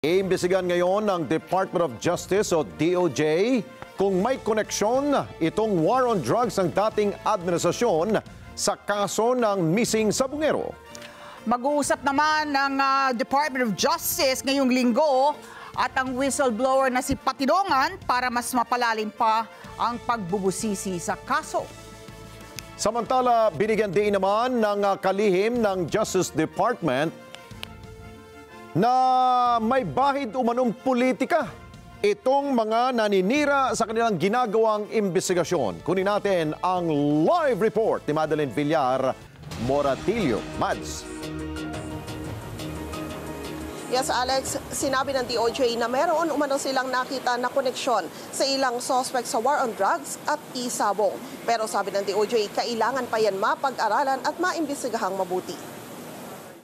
Iimbestigahan ngayon ng Department of Justice o DOJ kung may koneksyon itong war on drugs ng dating administrasyon sa kaso ng missing sabungero. Mag-uusap naman ng Department of Justice ngayong linggo at ang whistleblower na si Patidongan para mas mapalalim pa ang pagbubusisi sa kaso. Samantala, binigyan din naman ng kalihim ng Justice Department na may bahid umanong politika itong mga naninira sa kanilang ginagawang investigasyon. Kunin natin ang live report ni Madeline Villar Moratillo. Mads. Yes, Alex, sinabi ng DOJ na meron umano silang nakita na koneksyon sa ilang suspect sa war on drugs at isabong. Pero sabi ng DOJ, kailangan pa yan mapag-aralan at maimbestigahang mabuti.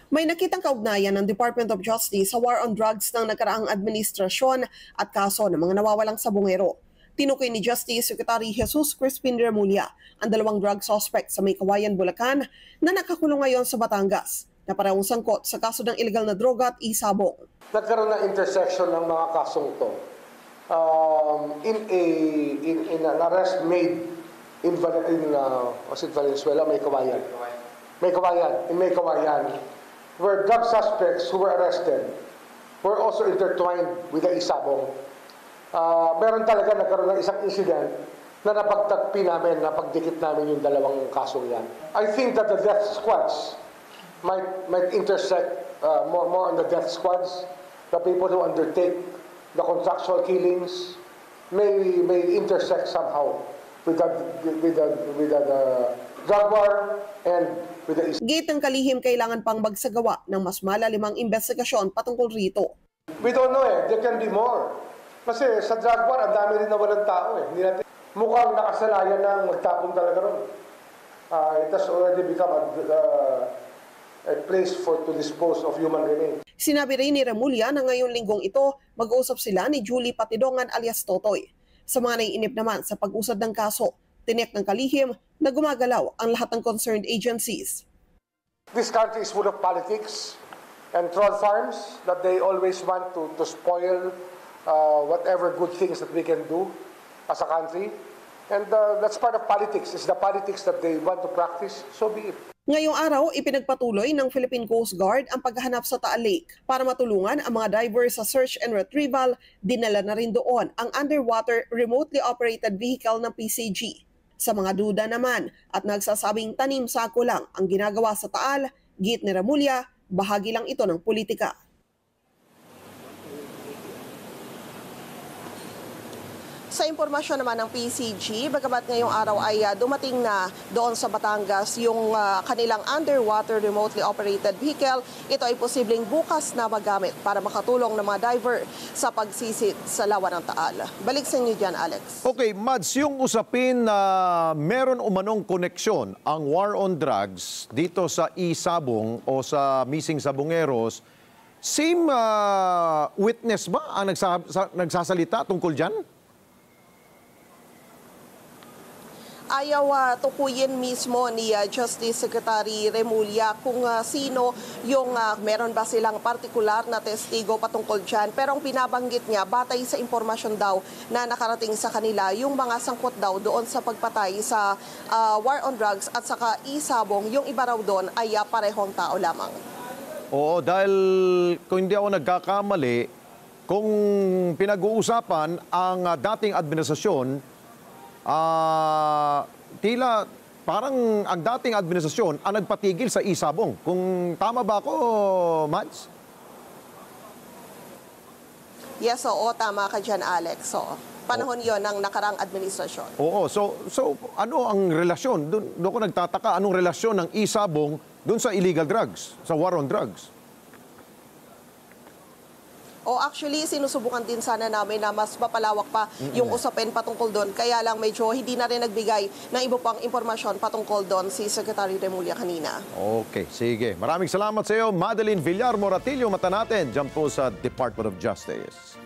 May nakitang kaugnayan ng Department of Justice sa war on drugs ng nakaraang administrasyon at kaso ng mga nawawalang sabungero. Tinukoy ni Justice Secretary Jesus Crispin Remulla ang dalawang drug suspect sa May Kawayan, Bulacan na nakakulong ngayon sa Batangas na parehong sangkot sa kaso ng illegal na droga at isabong. Nagkaroon ng intersection ng mga kasong to in an arrest made in Valenzuela, May Kawayan. In May Kawayan, where drug suspects who were arrested were also intertwined with the isabong. Meron talaga nagkaroon ng isang incident na napagtagpi namin, napagdikit namin yung dalawang kasong yan. I think that the death squads might intersect more on the death squads. The people who undertake the contractual killings may intersect somehow with the drug war and with the Gate ng kalihim kailangan pang magsagawa ng mas malalimang investigasyon patungkol rito. We don't know there can be more. Kasi sa drug war, ang dami rin nawalang tao Hindi natin, mukhang nakasalayan na magtapon talaga ron. It has already become a place to dispose of human remains. Sinabi rin ni Remulla na ngayong linggong ito, mag-uusap sila ni Julie Patidongan alias Totoy. Sa mga naiinip naman sa pag-usad ng kaso, tinek ng kalihim na gumagalaw ang lahat ng concerned agencies. This country is full of politics and troll farms that they always want to spoil whatever good things that we can do as a country. And that's part of politics. It's the politics that they want to practice, so be it. Ngayong araw, ipinagpatuloy ng Philippine Coast Guard ang paghahanap sa Taal Lake para matulungan ang mga divers sa search and retrieval. Dinala na rin doon ang underwater remotely operated vehicle ng PCG. Sa mga duda naman at nagsasabing tanim sako lang ang ginagawa sa Taal, git ni Remulla, bahagi lang ito ng politika. Sa impormasyon naman ng PCG, bagamat ngayong araw ay dumating na doon sa Batangas yung kanilang underwater remotely operated vehicle, ito ay posibleng bukas na magamit para makatulong ng mga diver sa pagsisid sa lawa ng Taal. Balik sa inyo dyan, Alex. Okay, Mads, yung usapin na meron umanong koneksyon ang war on drugs dito sa isabong o sa missing sabungeros, same witness ba ang nagsasalita tungkol dyan? Ayaw tukuyin mismo ni Justice Secretary Remulla kung sino yung meron ba silang partikular na testigo patungkol dyan. Pero ang binabanggit niya, batay sa impormasyon daw na nakarating sa kanila, yung mga sangkot daw doon sa pagpatay sa war on drugs at saka isabong, yung iba raw doon ay parehong tao lamang. Oo, dahil kung hindi ako nagkakamali, kung pinag-uusapan ang dating administrasyon, tila parang ang dating administrasyon ang nagpatigil sa isabong. Kung tama ba ako, Mads? Yes, oo, tama ka dyan, Alex. So, panahon yon ng nakarang administrasyon. Oo, so ano ang relasyon? Doon ko nagtataka, anong relasyon ng isabong doon sa illegal drugs, sa war on drugs? O actually, sinusubukan din sana namin na mas mapalawak pa yung usapin patungkol doon. Kaya lang medyo hindi na rin nagbigay ng iba pang impormasyon patungkol doon si Secretary Remulla kanina. Okay, sige. Maraming salamat sa iyo, Madeline Villar Moratillo. Mata natin, dyan po sa Department of Justice.